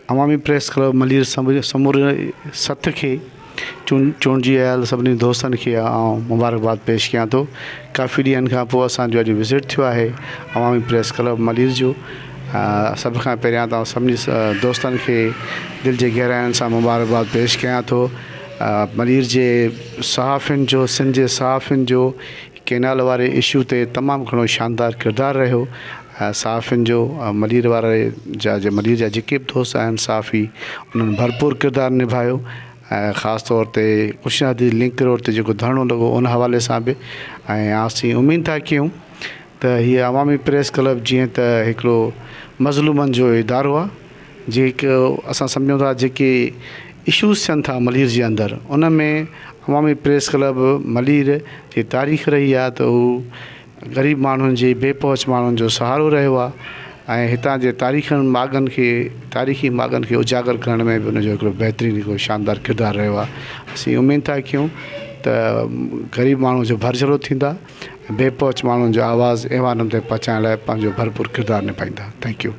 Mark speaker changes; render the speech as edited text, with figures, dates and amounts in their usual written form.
Speaker 1: अवामी press club Malir समूरे सथ के चूंडजी आयल सभिनी दोस्तनि खे मुबारकबाद पेश कयां थो। काफ़ी ॾींहंनि खां पोइ असांजो अॼु विज़िट थियो आहे अवामी प्रेस क्लब मलीर जो। सभ खां पहिरियां त सभिनी दोस्तनि खे दिलि जे गहराइनि सां मुबारकबाद पेश कयां थो। मलीर जे सहाफ़ियुनि जो, सिंध जे सहाफ़ियुनि जो केनाल वारे इशू ते तमामु घणो शानदार किरदारु रहियो। सहाफ़ियुनि जो मलीर वारे मलीर जा जेके बि दोस्त आहिनि सहाफ़ी, उन्हनि भरपूर किरदारु निभायो। ख़ासि तौर ते कुशनादी लिंक रोड ते जेको धरणो लॻो उन हवाले सां बि। ऐं असीं उमेदु था कयूं त हीअ अवामी प्रेस क्लब जीअं त हिकिड़ो मज़लूमनि जो इदारो आहे, जेको असां सम्झूं था जेके इशूज़ थियनि था मलीर जे अंदरि, उन में अवामी प्रेस क्लब मलीर जी तारीख़ रही आहे त हू ग़रीब माण्हुनि जी, बेपहुच माण्हुनि जो सहारो रहियो आहे। ऐं हितां जे तारीख़ी माॻनि खे उजागर करण में बि उनजो हिकिड़ो बहितरीनु हिकिड़ो शानदार किरदारु रहियो आहे। असीं उमेदु था कयूं त ग़रीब माण्हू जो भरजरो थींदा, बेपहुच माण्हुनि जो आवाज़ु अहिड़ा नमूने पहुचाइण लाइ पंहिंजो भरपूर किरदारु निभाईंदा। Thank U.